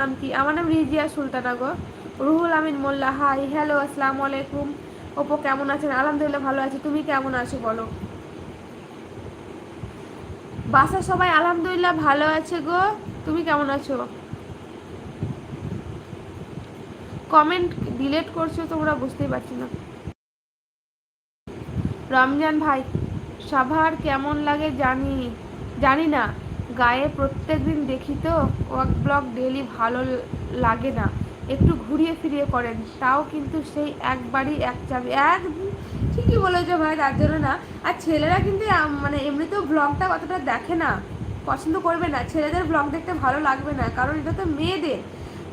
নাম কি? আমার নাম রিজিয়া সুলতানা গো। রুহুল আমিন মোল্লা, হাই হ্যালো আসসালামু আলাইকুম। ওপো কেমন আছেন? আলহামদুলিল্লাহ ভালো আছি, তুমি কেমন আছো বলো? বাসার সবাই আলহামদুলিল্লাহ ভালো আছে গো। তুমি কেমন আছো? কমেন্ট ডিলিট করছো তোমরা, বুঝতেই পারছি না। রমজান ভাই, সাভার কেমন লাগে জানি না, গায়ে প্রত্যেক দিন দেখি তো ওয়াক ব্লগ ডেলি ভালো লাগে না, একটু ঘুরিয়ে ফিরিয়ে করেন, তাও কিন্তু সেই একবারই এক চাবি এক। ঠিকই বলেছো ভাই, তার জন্য না। আর ছেলেরা কিন্তু মানে এমনিতেও ব্লগটা অতটা দেখে না, পছন্দ করবে না, ছেলেদের ব্লগ দেখতে ভালো লাগবে না, কারণ এটা তো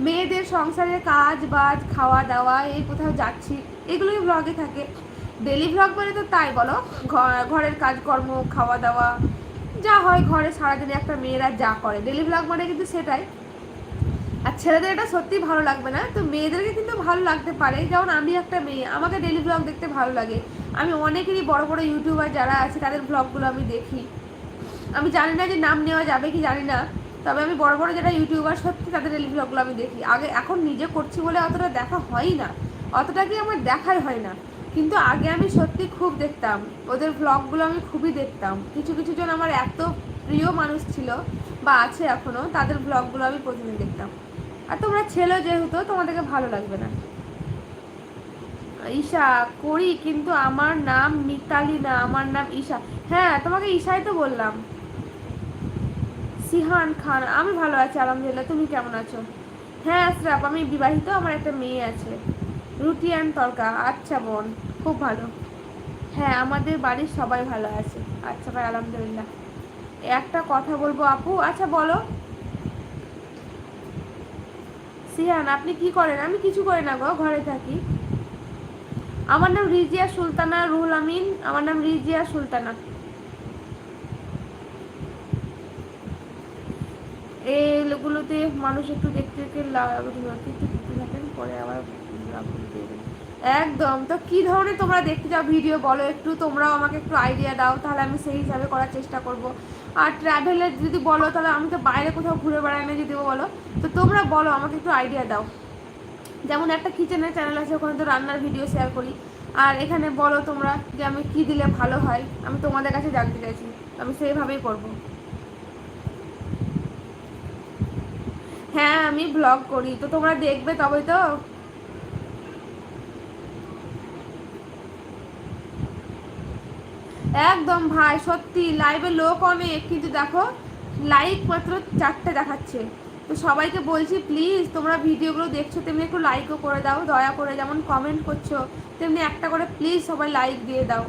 মেয়েদের সংসারের কাজ বাজ খাওয়া দাওয়া, এই কোথাও যাচ্ছি, এগুলোই ব্লগে থাকে। ডেলি ব্লগ মানে তো তাই বলো, ঘরের কাজকর্ম খাওয়া দাওয়া যা হয় ঘরে সারাদিনে একটা মেয়েরা যা করে, ডেলি ব্লগ মানে কিন্তু সেটাই। আর ছেলেদের এটা সত্যিই ভালো লাগবে না, তো মেয়েদেরকে কিন্তু ভালো লাগতে পারে। যেমন আমি একটা মেয়ে, আমাকে ডেলি ব্লগ দেখতে ভালো লাগে। আমি অনেকেরই বড় বড় ইউটিউবার যারা আছে তাদের ব্লগগুলো আমি দেখি। আমি জানি না যে নাম নেওয়া যাবে কি জানি না, তবে আমি বড় বড় যারা ইউটিউবার সত্যি তাদের ডেলি ব্লগগুলো আমি দেখি। আগে এখন নিজে করছি বলে অতটা দেখা হয় না, অতটা কি আমার দেখাই হয় না, কিন্তু আগে আমি সত্যি খুব দেখতাম ওদের ব্লগগুলো, আমি খুবই দেখতাম। কিছু কিছু জন আমার এত প্রিয় মানুষ ছিল বা আছে এখনও, তাদের ব্লগগুলো আমি প্রতিদিন দেখতাম। আর তোমরা ছেলে যেহেতু তোমাদেরকে ভালো লাগবে না। ঈশা করি, কিন্তু আমার নাম মিতালি না, আমার নাম ঈশা। হ্যাঁ তোমাকে ঈশাই তো বললাম। সিহান খান, আমি ভালো আছি আলহামদুলিল্লাহ, তুমি কেমন আছো? হ্যাঁ আশরাফ, আমি বিবাহিত, আমার একটা মেয়ে আছে। রুটি অ্যান্ড তরকা, আচ্ছা বোন, খুব ভালো। হ্যাঁ আমাদের বাড়ির সবাই ভালো আছে। আচ্ছা ভাই আলহামদুলিল্লাহ। একটা কথা বলবো আপু, আচ্ছা বলো। সিহান আপনি কি করেন? আমি কিছু করি না গো, ঘরে থাকি। আমার নাম রিজিয়া সুলতানা, রুহুল আমিন, আমার নাম রিজিয়া সুলতানা। এইগুলোতে মানুষ একটু দেখতে থাকেন, পরে আবার একদম। তো কি ধরনের তোমরা দেখতে চাও ভিডিও বলো একটু, তোমরাও আমাকে একটু আইডিয়া দাও, তাহলে আমি সেই হিসাবে করার চেষ্টা করব। আর ট্রাভেলের যদি বলো, তাহলে আমি তো বাইরে কোথাও ঘুরে বেড়াই না, যদি বলো তো তোমরা বলো আমাকে একটু আইডিয়া দাও। যেমন একটা কিচেনের চ্যানেল আছে, ওখানে তো রান্নার ভিডিও শেয়ার করি। আর এখানে বলো তোমরা যে আমি কি দিলে ভালো হয়, আমি তোমাদের কাছে জানতে চাইছি, আমি সেইভাবেই করবো। হ্যাঁ আমি ব্লগ করি, তো তোমরা দেখবে তবেই তো। একদম ভাই, সত্যি লাইভে লোক অনেক, কিন্তু দেখো লাইক মাত্র 4টে দেখাচ্ছে। তো সবাইকে বলছি প্লিজ, তোমরা ভিডিওগুলো দেখছো তেমনি একটু লাইকও করে দাও দয়া করে, যেমন কমেন্ট করছো তেমনি একটা করে প্লিজ সবাই লাইক দিয়ে দাও।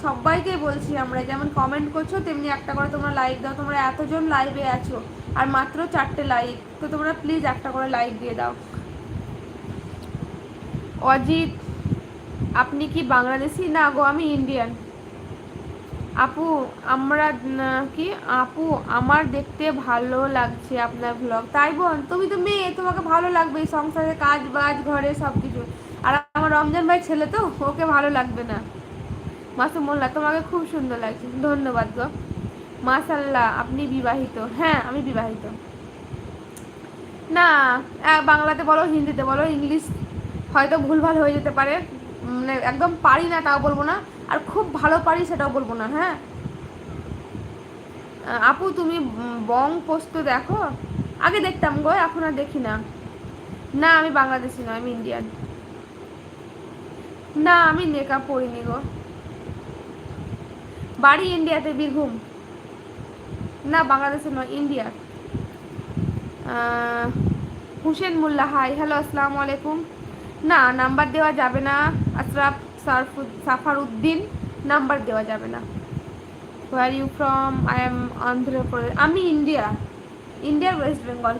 সবাইকে বলছি, আমরা যেমন কমেন্ট করছো তেমনি একটা করে তোমরা লাইক দাও। তোমরা এতজন লাইভে আছো আর মাত্র 4টে লাইক, তো তোমরা প্লিজ একটা করে লাইক দিয়ে দাও। অজিত, আপনি কি বাংলাদেশি? না গো, আমি ইন্ডিয়ান। আপু আমরা কি আপু, আমার দেখতে ভালো লাগছে আপনার ব্লগ। তাই বোন, তুমি তো মেয়ে, তোমাকে ভালো লাগবে, সংসারের কাজ বাজ ঘরে সব কিছু। আর আমার রমজান ভাই ছেলে তো, ওকে ভালো লাগবে না। মাসুম মোল্লা, তোমাকে খুব সুন্দর লাগছে, ধন্যবাদ গো। মাশাল্লাহ, আপনি বিবাহিত? হ্যাঁ আমি বিবাহিত। না বাংলাতে বলো, হিন্দিতে বলো, ইংলিশ হয়তো ভুলভাল হয়ে যেতে পারে। মানে একদম পারি না তাও বলবো না, আর খুব ভালো পারি সেটাও বলবো না। হ্যাঁ আপু তুমি বং পোস্ত দেখো? আগে দেখতাম গো, এখন আর দেখি না। না আমি বাংলাদেশি নয়, আমি ইন্ডিয়ান। না আমি নেকাব পড়িনি গো। বাড়ি ইন্ডিয়াতে, বীরভূম। না বাংলাদেশে নয়, ইন্ডিয়ার। হুসেন মোল্লা, হাই হ্যালো আসসালামু আলাইকুম। না নাম্বার দেওয়া যাবে না। আশরাফ সাফারউদ্দিন, নাম্বার দেওয়া যাবে না। Where you from? I am Andhra Pradesh. আমি ইন্ডিয়ার ওয়েস্ট বেঙ্গল।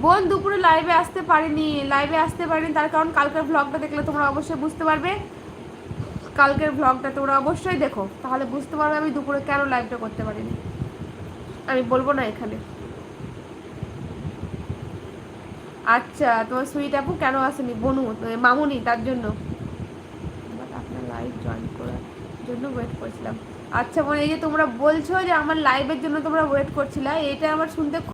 বোন দুপুরে লাইভে আসতে পারিনি, তার কারণ কালকের ব্লগটা দেখলে তোমরা অবশ্যই বুঝতে পারবে। কালকের ব্লগটা তোমরা অবশ্যই দেখো, তাহলে বুঝতে পারবে আমি দুপুরে কেন লাইভটা করতে পারিনি। আমি বলবো না এখানে। আচ্ছা তোমার সুইট আপু কেন আসেনি? বনু মামুনি, তার জন্য। বাট আপনার লাইভ জয়েন করার জন্য ওয়েট করেছিলাম। আচ্ছা বোন, এই যে তোমরা বলছো যে আমার লাইভের জন্য তোমরা ওয়েট করছিলে, এটা আমার শুনতে